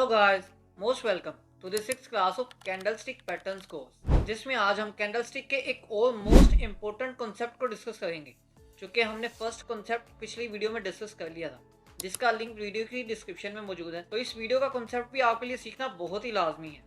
Hello guys, most welcome to the 6th class of candlestick patterns course, जिसमें आज हम candlestick के एक और मोस्ट इंपॉर्टेंट कॉन्सेप्ट को डिस्कस करेंगे, क्योंकि हमने फर्स्ट कॉन्सेप्ट पिछली वीडियो में डिस्कस कर लिया था, जिसका लिंक वीडियो की डिस्क्रिप्शन में मौजूद है। तो इस वीडियो का कॉन्सेप्ट भी आपके लिए सीखना बहुत ही लाजमी है।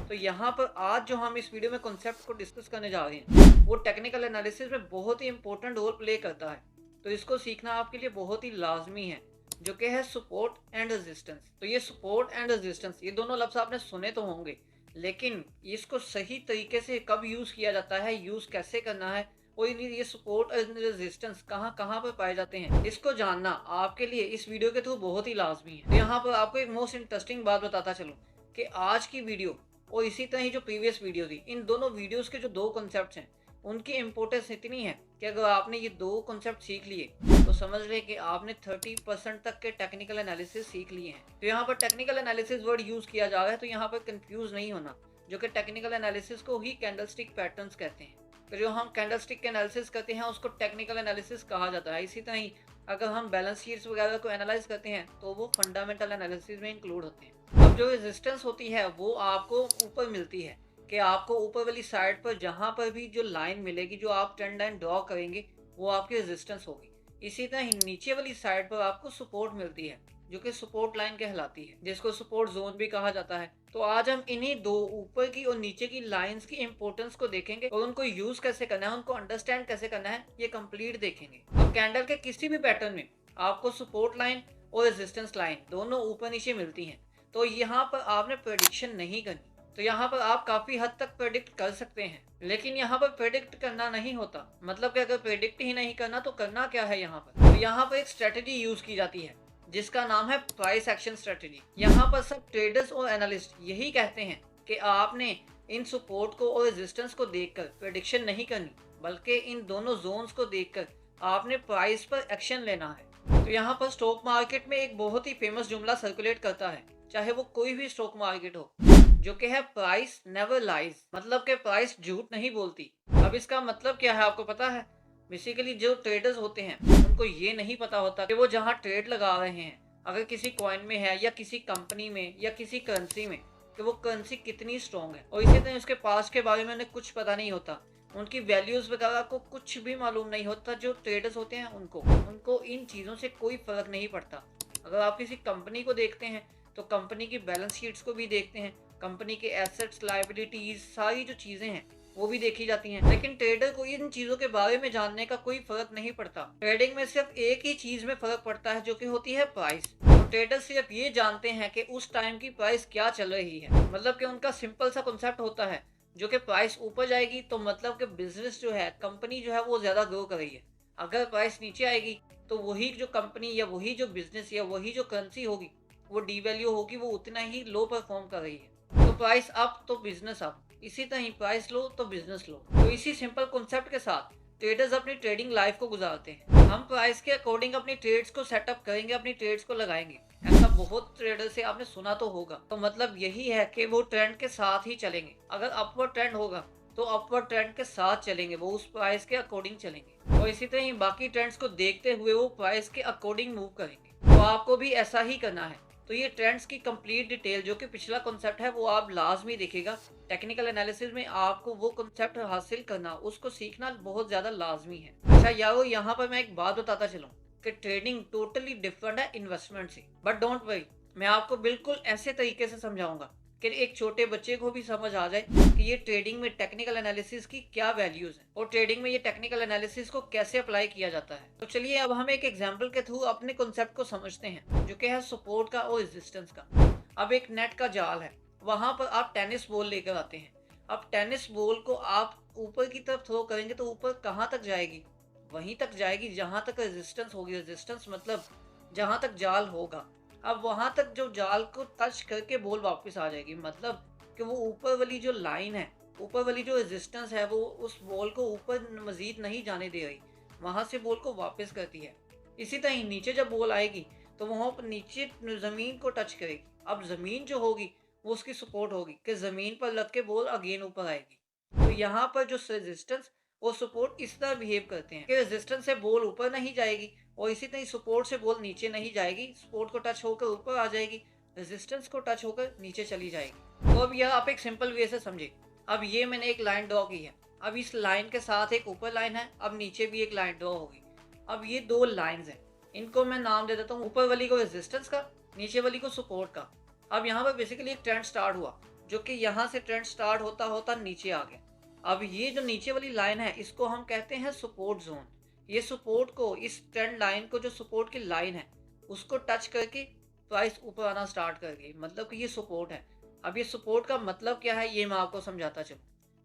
तो यहाँ पर आज जो हम इस वीडियो में कॉन्सेप्ट को डिस्कस करने जा रहे हैं वो टेक्निकल एनालिसिस में बहुत ही इंपॉर्टेंट रोल प्ले करता है। तो इसको सीखना आपके लिए बहुत ही लाजमी है, जो कि है सपोर्ट एंड रेजिस्टेंस। तो ये सपोर्ट एंड रेजिस्टेंस, ये दोनों लफ्ज आपने सुने तो होंगे, लेकिन इसको सही तरीके से कब यूज़ किया जाता है, यूज़ कैसे करना है, और ये सपोर्ट एंड रेजिस्टेंस कहाँ कहाँ पर पाए जाते हैं, इसको जानना आपके लिए इस वीडियो के थ्रू बहुत ही लाजमी है। तो यहाँ पर आपको एक मोस्ट इंटरेस्टिंग बात बताता चलूँ कि आज की वीडियो और इसी तरह ही जो प्रीवियस वीडियो थी, इन दोनों वीडियोस के जो दो कॉन्सेप्ट्स हैं उनकी इंपॉर्टेंस इतनी है कि अगर आपने ये दो कॉन्सेप्ट सीख लिए तो समझ लें कि आपने 30% तक के टेक्निकल एनालिसिस सीख लिए हैं। तो यहाँ पर टेक्निकल एनालिसिस वर्ड यूज़ किया जा रहा है, तो यहाँ पर कंफ्यूज नहीं होना, जो कि टेक्निकल एनालिसिस को ही कैंडलस्टिक पैटर्न्स कहते हैं। तो जो हम कैंडलस्टिक के एनालिसिस करते हैं उसको टेक्निकल एनालिसिस कहा जाता है। इसी तरह ही अगर हम बैलेंस शीट्स वगैरह को एनालाइज करते हैं तो वो फंडामेंटल एनालिसिस में इंक्लूड होते हैं। अब जो रेजिस्टेंस होती है वो आपको ऊपर मिलती है, कि आपको ऊपर वाली साइड पर जहाँ पर भी जो लाइन मिलेगी, जो आप ट्रेंड लाइन ड्रॉ करेंगे, वो आपकी रेजिस्टेंस होगी। इसी तरह ही नीचे वाली साइड पर आपको सपोर्ट मिलती है, जो कि सपोर्ट लाइन कहलाती है, जिसको सपोर्ट जोन भी कहा जाता है। तो आज हम इन्हीं दो ऊपर की और नीचे की लाइंस की इंपॉर्टेंस को देखेंगे और उनको यूज कैसे करना है, उनको अंडरस्टैंड कैसे करना है, ये कंप्लीट देखेंगे। अब कैंडल के किसी भी पैटर्न में आपको सपोर्ट लाइन और रेजिस्टेंस लाइन दोनों ऊपर नीचे मिलती हैं। तो यहाँ पर आपने प्रेडिक्शन नहीं करनी। तो यहाँ पर आप काफी हद तक प्रेडिक्ट कर सकते हैं, लेकिन यहाँ पर प्रेडिक्ट करना नहीं होता। मतलब कि अगर प्रेडिक्ट ही नहीं करना तो करना क्या है यहाँ पर? तो यहाँ पर एक स्ट्रेटेजी यूज की जाती है जिसका नाम है प्राइस एक्शन स्ट्रेटेजी। यहाँ पर सब ट्रेडर्स और एनालिस्ट यही कहते हैं कि आपने इन सपोर्ट को और रेजिस्टेंस को देखकर प्रेडिक्शन नहीं करनी, बल्कि इन दोनों जोन्स को देखकर आपने प्राइस पर एक्शन लेना है। तो यहाँ पर स्टॉक मार्केट में एक बहुत ही फेमस जुमला सर्कुलेट करता है, चाहे वो कोई भी स्टॉक मार्केट हो, जो कि है प्राइस नेवर लाइज। मतलब कि प्राइस झूठ नहीं बोलती। अब इसका मतलब क्या है आपको पता है? बेसिकली जो ट्रेडर्स होते हैं उनको ये नहीं पता होता कि वो जहाँ ट्रेड लगा रहे हैं, अगर किसी कॉइन में है या किसी कंपनी में या किसी करेंसी में, कि वो करेंसी कितनी स्ट्रॉन्ग है, और इसी तरह उसके पास के बारे में उन्हें कुछ पता नहीं होता, उनकी वैल्यूज वगैरह को कुछ भी मालूम नहीं होता। जो ट्रेडर्स होते हैं उनको इन चीज़ों से कोई फर्क नहीं पड़ता। अगर आप किसी कंपनी को देखते हैं तो कंपनी की बैलेंस शीट्स को भी देखते हैं, कंपनी के एसेट्स, लायबिलिटीज, सारी जो चीज़ें हैं वो भी देखी जाती हैं। लेकिन ट्रेडर को इन चीज़ों के बारे में जानने का कोई फर्क नहीं पड़ता। ट्रेडिंग में सिर्फ एक ही चीज़ में फर्क पड़ता है, जो कि होती है प्राइस। तो ट्रेडर सिर्फ ये जानते हैं कि उस टाइम की प्राइस क्या चल रही है। मतलब कि उनका सिंपल सा कॉन्सेप्ट होता है, जो कि प्राइस ऊपर जाएगी तो मतलब कि बिजनेस जो है, कंपनी जो है वो ज़्यादा ग्रो कर रही है। अगर प्राइस नीचे आएगी तो वही जो कंपनी या वही जो बिजनेस या वही जो करेंसी होगी वो डीवैल्यू होगी, वो उतना ही लो परफॉर्म कर रही है। तो प्राइस अप तो बिजनेस अप, इसी तरह ही प्राइस लो तो बिजनेस लो। तो इसी सिंपल कॉन्सेप्ट के साथ ट्रेडर्स अपनी ट्रेडिंग लाइफ को गुजारते हैं। हम प्राइस के अकॉर्डिंग अपनी ट्रेड्स को सेटअप करेंगे, अपनी ट्रेड्स को लगाएंगे। ऐसा बहुत ट्रेडर से आपने सुना तो होगा। तो मतलब यही है कि वो ट्रेंड के साथ ही चलेंगे। अगर अपवर्ड ट्रेंड होगा तो अपवर्ड ट्रेंड के साथ चलेंगे, वो उस प्राइस के अकॉर्डिंग चलेंगे, और इसी तरह ही बाकी ट्रेंड्स को देखते हुए वो प्राइस के अकॉर्डिंग मूव करेंगे। तो आपको भी ऐसा ही करना है। तो ये ट्रेंड्स की कंप्लीट डिटेल, जो कि पिछला कॉन्सेप्ट है, वो आप लाजमी देखिएगा। टेक्निकल एनालिसिस में आपको वो कॉन्सेप्ट हासिल करना, उसको सीखना बहुत ज़्यादा लाजमी है। अच्छा यारो, यहाँ पर मैं एक बात बताता चलूँ कि ट्रेडिंग टोटली डिफरेंट है इन्वेस्टमेंट से। बट डोंट वरी, मैं आपको बिल्कुल ऐसे तरीके से समझाऊंगा कि एक छोटे बच्चे को भी समझ आ जाए कि ये ट्रेडिंग में टेक्निकल एनालिसिस की क्या वैल्यूज हैं और ट्रेडिंग में ये टेक्निकल एनालिसिस को कैसे अप्लाई किया जाता है। तो चलिए अब हम एक एग्जांपल के थ्रू अपने कॉन्सेप्ट को समझते हैं, जो कि है सपोर्ट का और रेजिस्टेंस का। अब एक नेट का जाल है, वहां पर आप टेनिस बॉल लेकर आते हैं। अब टेनिस बॉल को आप ऊपर की तरफ थ्रो करेंगे तो ऊपर कहाँ तक जाएगी? वहीं तक जाएगी जहां तक रेजिस्टेंस होगी। रेजिस्टेंस मतलब जहां तक जाल होगा। अब वहां तक जो जाल को टच करके बॉल वापस आ जाएगी। मतलब कि वो ऊपर वाली जो लाइन है, ऊपर वाली जो रेजिस्टेंस है, वो उस बॉल को ऊपर मजीद नहीं जाने दे रही, वहां से बॉल को वापस करती है। इसी तरह नीचे जब बॉल आएगी तो वहां पर नीचे जमीन को टच करेगी। अब जमीन जो होगी वो उसकी सपोर्ट होगी कि जमीन पर लग के बॉल अगेन ऊपर आएगी। तो यहाँ पर जो रेजिस्टेंस और सपोर्ट इस तरह बिहेव करते हैं कि रेजिस्टेंस से बॉल ऊपर नहीं जाएगी और इसी तरह सपोर्ट से बॉल नीचे नहीं जाएगी, सपोर्ट को टच होकर ऊपर आ जाएगी, रेजिस्टेंस को टच होकर नीचे चली जाएगी। तो अब यह आप एक सिंपल वे से समझे। अब ये मैंने एक लाइन ड्रॉ की है, अब इस लाइन के साथ एक ऊपर लाइन है, अब नीचे भी एक लाइन ड्रॉ होगी। अब ये दो लाइंस हैं, इनको मैं नाम दे देता हूँ, ऊपर वाली को रेजिस्टेंस का, नीचे वाली को सपोर्ट का। अब यहाँ पर बेसिकली एक ट्रेंड स्टार्ट हुआ, जो कि यहाँ से ट्रेंड स्टार्ट होता होता नीचे आ गया। अब ये जो नीचे वाली लाइन है इसको हम कहते हैं सपोर्ट जोन। ये सपोर्ट को, इस ट्रेंड लाइन को, जो सपोर्ट की लाइन है उसको टच करके प्राइस ऊपर आना स्टार्ट कर गई, मतलब कि ये सपोर्ट है। अब ये सपोर्ट का मतलब क्या है ये मैं आपको समझाता चलूँ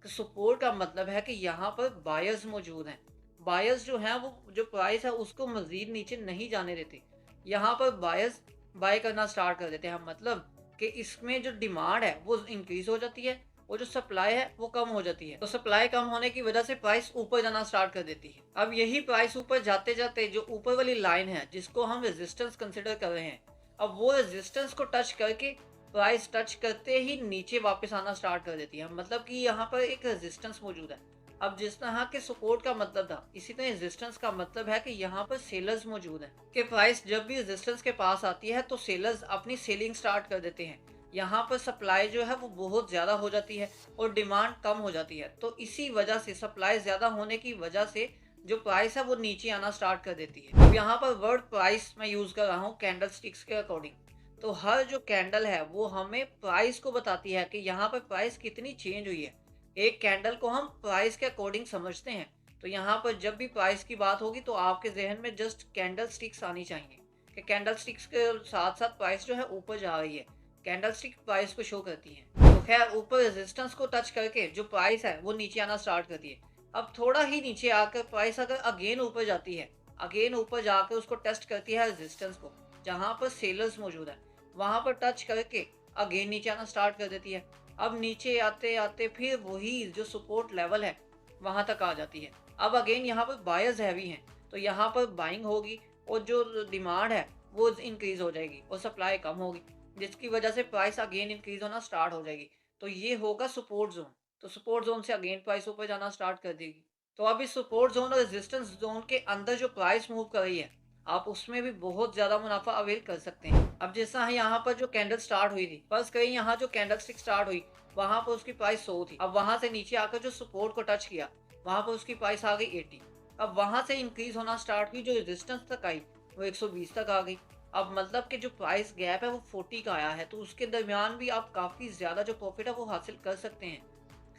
कि सपोर्ट का मतलब है कि यहाँ पर बायर्स मौजूद हैं। बायर्स जो हैं वो जो प्राइस है उसको मजीद नीचे नहीं जाने देते, यहाँ पर बायर्स बाय करना स्टार्ट कर देते हैं। मतलब कि इसमें जो डिमांड है वो इंक्रीज हो जाती है और जो सप्लाई है वो कम हो जाती है। तो सप्लाई कम होने की वजह से प्राइस ऊपर जाना स्टार्ट कर देती है। अब यही प्राइस ऊपर जाते जाते जो ऊपर वाली लाइन है जिसको हम रेजिस्टेंस कंसिडर कर रहे हैं, अब वो रेजिस्टेंस को टच करके प्राइस टच करते ही नीचे वापस आना स्टार्ट कर देती है। मतलब कि यहाँ पर एक रेजिस्टेंस मौजूद है। अब जिस तरह के सपोर्ट का मतलब था, इसी तरह रेजिस्टेंस का मतलब है कि यहाँ पर सेलर्स मौजूद हैं कि प्राइस जब भी रेजिस्टेंस के पास आती है तो सेलर्स अपनी सेलिंग स्टार्ट कर देते हैं। यहाँ पर सप्लाई जो है वो बहुत ज़्यादा हो जाती है और डिमांड कम हो जाती है। तो इसी वजह से, सप्लाई ज़्यादा होने की वजह से जो प्राइस है वो नीचे आना स्टार्ट कर देती है। अब यहाँ पर वर्ड प्राइस मैं यूज़ कर रहा हूँ कैंडल स्टिक्स के अकॉर्डिंग। तो हर जो कैंडल है वो हमें प्राइस को बताती है कि यहाँ पर प्राइस कितनी चेंज हुई है। एक कैंडल को हम प्राइस के अकॉर्डिंग समझते हैं। तो यहाँ पर जब भी प्राइस की बात होगी तो आपके जहन में जस्ट कैंडल स्टिक्स आनी चाहिए कि कैंडल स्टिक्स के साथ साथ प्राइस जो है ऊपर जा रही है। कैंडल स्टिक प्राइस को शो करती है। तो खैर ऊपर रेजिस्टेंस को टच करके जो प्राइस है वो नीचे आना स्टार्ट करती है। अब थोड़ा ही नीचे आकर प्राइस अगर अगेन ऊपर जाती है, अगेन ऊपर जाकर उसको टेस्ट करती है रेजिस्टेंस को, जहाँ पर सेलर्स मौजूद है वहाँ पर टच करके अगेन नीचे आना स्टार्ट कर देती है। अब नीचे आते आते फिर वही जो सपोर्ट लेवल है वहाँ तक आ जाती है। अब अगेन यहाँ पर बायर्स हैवी हैं तो यहाँ पर बाइंग होगी और जो डिमांड है वो इंक्रीज हो जाएगी और सप्लाई कम होगी, जिसकी वजह से प्राइस अगेन इंक्रीज होना स्टार्ट हो जाएगी। तो ये होगा सपोर्ट जोन। तो सपोर्ट जोन से अगेन प्राइस ऊपर जाना स्टार्ट कर देगी। तो अब इस सपोर्ट जोन और रेजिस्टेंस जोन के अंदर जो प्राइस मूव कर रही है आप उसमें भी बहुत ज्यादा मुनाफा अवेल कर सकते हैं। अब जैसा यहाँ पर जो कैंडल स्टार्ट हुई थी, फर्स्ट कहीं यहाँ जो कैंडल स्टिक स्टार्ट हुई वहां पर उसकी प्राइस 100 थी। अब वहां से नीचे आकर जो सपोर्ट को टच किया वहां पर उसकी प्राइस आ गई 80। अब वहां से इंक्रीज होना स्टार्ट हुई, जो रेजिस्टेंस तक आई वो 120 तक आ गई। अब मतलब कि जो प्राइस गैप है वो 40 का आया है, तो उसके दरमियान भी आप काफ़ी ज़्यादा जो प्रॉफिट है वो हासिल कर सकते हैं।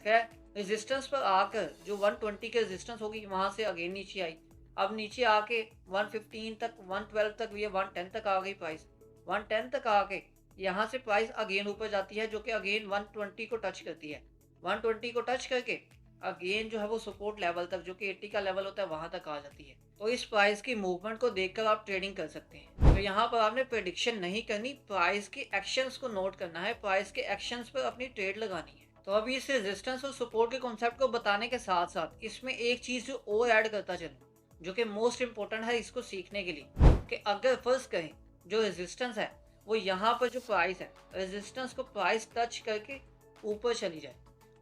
खैर रेजिस्टेंस पर आकर जो 120 के रेजिस्टेंस होगी वहाँ से अगेन नीचे आई। अब नीचे आके 115 तक, 112 तक, ये 110 तक आ गई प्राइस। 110 तक आके यहाँ से प्राइस अगेन ऊपर जाती है जो कि अगेन 120 को टच करती है। 120 को टच करके अगेन जो है वो सपोर्ट लेवल तक, जो कि 80 का लेवल होता है, वहां तक आ जाती है। तो इस प्राइस की मूवमेंट को देखकर आप ट्रेडिंग कर सकते हैं। तो यहाँ पर आपने प्रेडिक्शन नहीं करनी, प्राइस के एक्शंस को नोट करना है, प्राइस के एक्शंस पर अपनी ट्रेड लगानी है। तो अभी इस रेजिस्टेंस और सपोर्ट के कॉन्सेप्ट को बताने के साथ साथ इसमें एक चीज जो और ऐड करता चलूँ, जो कि मोस्ट इंपॉर्टेंट है इसको सीखने के लिए, कि अगर फर्स्ट करें जो रेजिस्टेंस है वो यहाँ पर जो प्राइस है, रेजिस्टेंस को प्राइस टच करके ऊपर चली जाए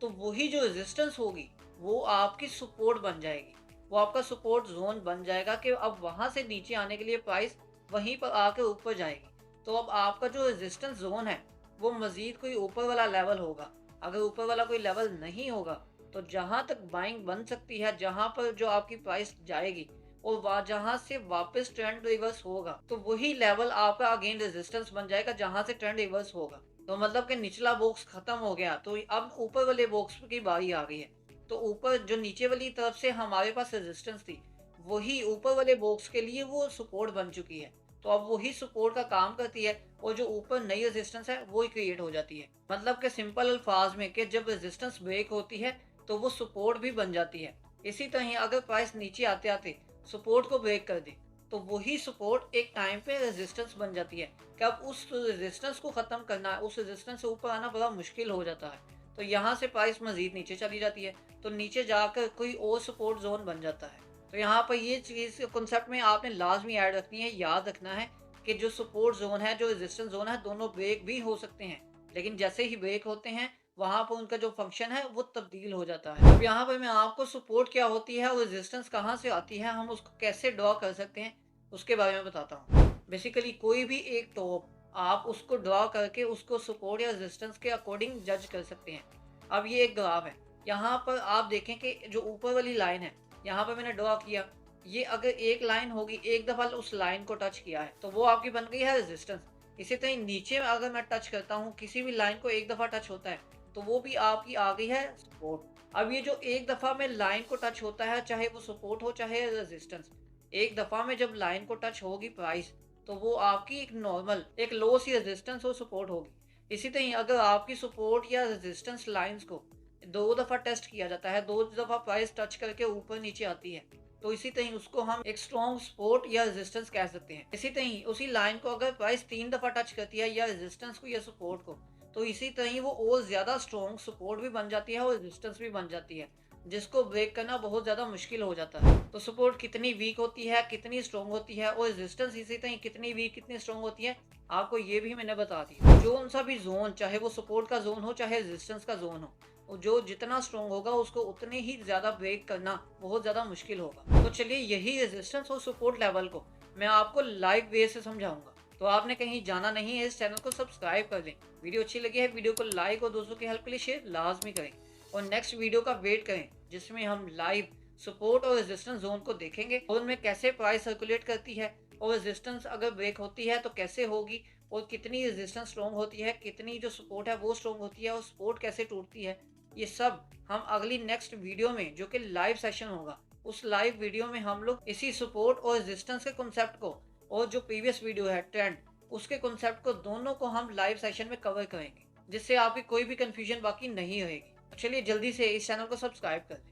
तो वही जो रेजिस्टेंस होगी वो आपकी सपोर्ट बन जाएगी, वो आपका सपोर्ट जोन बन जाएगा कि अब वहां से नीचे आने के लिए प्राइस वहीं पर आकर ऊपर जाएगी। तो अब आपका जो रेजिस्टेंस जोन है वो मजीद कोई ऊपर वाला लेवल होगा। अगर ऊपर वाला कोई लेवल नहीं होगा तो जहां तक बाइंग बन सकती है, जहां पर जो आपकी प्राइस जाएगी और जहां से वापस ट्रेंड रिवर्स होगा तो वही लेवल आपका अगेन रेजिस्टेंस बन जाएगा जहां से ट्रेंड रिवर्स होगा। तो मतलब कि निचला बॉक्स खत्म हो गया तो अब ऊपर वाले बॉक्स की बारी आ गई है। तो ऊपर जो नीचे वाली तरफ से हमारे पास रेजिस्टेंस थी वही ऊपर वाले बॉक्स के लिए वो सपोर्ट बन चुकी है। तो अब वही सपोर्ट का काम करती है और जो ऊपर नई रेजिस्टेंस है वही क्रिएट हो जाती है। मतलब कि सिंपल अल्फाज में कि जब रेजिस्टेंस ब्रेक होती है तो वो सपोर्ट भी बन जाती है। इसी तरह अगर प्राइस नीचे आते आते सपोर्ट को ब्रेक कर दे तो वही सपोर्ट एक टाइम पे रेजिस्टेंस बन जाती है कि अब उस रेजिस्टेंस को ख़त्म करना, उस रेजिस्टेंस से ऊपर आना बड़ा मुश्किल हो जाता है। तो यहाँ से प्राइस मजीद नीचे चली जाती है तो नीचे जाकर कोई और सपोर्ट जोन बन जाता है। तो यहाँ पर ये चीज़ कॉन्सेप्ट में आपने लाजमी ऐड रखनी है, याद रखना है कि जो सपोर्ट जोन है, जो रेजिस्टेंस जोन है, दोनों ब्रेक भी हो सकते हैं, लेकिन जैसे ही ब्रेक होते हैं वहाँ पर उनका जो फंक्शन है वो तब्दील हो जाता है। अब यहाँ पर मैं आपको सपोर्ट क्या होती है और रेजिस्टेंस कहाँ से आती है, हम उसको कैसे ड्रॉ कर सकते हैं, उसके बारे में बताता हूँ। बेसिकली कोई भी एक टॉप आप उसको ड्रॉ करके उसको सपोर्ट या रेजिस्टेंस के अकॉर्डिंग जज कर सकते हैं। अब ये एक ग्राफ है, यहाँ पर आप देखें कि जो ऊपर वाली लाइन है, यहाँ पर मैंने ड्रॉ किया, ये अगर एक लाइन होगी, एक दफ़ा उस लाइन को टच किया है तो वो आपकी बन गई है रेजिस्टेंस। इसी तरह नीचे अगर मैं टच करता हूँ, किसी भी लाइन को एक दफ़ा टच होता है तो वो भी आपकी आ गई है सपोर्ट। अब ये जो एक दफ़ा में लाइन को टच होता है, चाहे वो सपोर्ट हो चाहे रेजिस्टेंस, एक दफ़ा में जब लाइन को टच होगी प्राइस, तो वो आपकी एक नॉर्मल एक लो सी रेजिस्टेंस और सपोर्ट होगी। इसी तरह अगर आपकी सपोर्ट या रेजिस्टेंस लाइंस को दो दफ़ा टेस्ट किया जाता है, दो दफ़ा प्राइस टच करके ऊपर नीचे आती है, तो इसी तरह उसको हम एक स्ट्रॉन्ग सपोर्ट या रेजिस्टेंस कह सकते हैं। इसी तरह उसी लाइन को अगर प्राइस 3 दफ़ा टच करती है या रेजिस्टेंस को या सपोर्ट को, तो इसी तरह वो और ज़्यादा स्ट्रॉन्ग सपोर्ट भी बन जाती है और रेजिस्टेंस भी बन जाती है, जिसको ब्रेक करना बहुत ज़्यादा मुश्किल हो जाता है। तो सपोर्ट कितनी वीक होती है, कितनी स्ट्रॉन्ग होती है, और रेजिस्टेंस इसी तरह कितनी वीक कितनी स्ट्रॉन्ग होती है, आपको ये भी मैंने बता दिया। जो सा भी जोन, चाहे वो सपोर्ट का जोन हो चाहे रेजिस्टेंस का जोन हो, जो जितना स्ट्रॉन्ग होगा उसको उतने ही ज़्यादा ब्रेक करना बहुत ज़्यादा मुश्किल होगा। तो चलिए यही रेजिस्टेंस और सपोर्ट लेवल को मैं आपको लाइव वे से समझाऊंगा। तो आपने कहीं जाना नहीं है, इस चैनल को सब्सक्राइब कर दें। वीडियो अच्छी लगी है, वीडियो को लाइक और दोस्तों की हेल्प के लिए शेयर लाजमी करें, और नेक्स्ट वीडियो का वेट करें जिसमें हम लाइव सपोर्ट और रेजिस्टेंस जोन को देखेंगे और उनमें कैसे प्राइस सर्कुलेट करती है, और रेजिस्टेंस अगर ब्रेक होती है तो कैसे होगी, और कितनी रेजिस्टेंस स्ट्रॉन्ग होती है, कितनी जो सपोर्ट है वो स्ट्रॉन्ग होती है, और सपोर्ट कैसे टूटती है। ये सब हम अगली नेक्स्ट वीडियो में, जो कि लाइव सेशन होगा, उस लाइव वीडियो में हम लोग इसी सपोर्ट और रेजिस्टेंस के कॉन्सेप्ट को, और जो प्रीवियस वीडियो है ट्रेंड, उसके कॉन्सेप्ट को, दोनों को हम लाइव सेशन में कवर करेंगे, जिससे आपकी कोई भी कंफ्यूजन बाकी नहीं रहेगी। चलिए जल्दी से इस चैनल को सब्सक्राइब कर दें।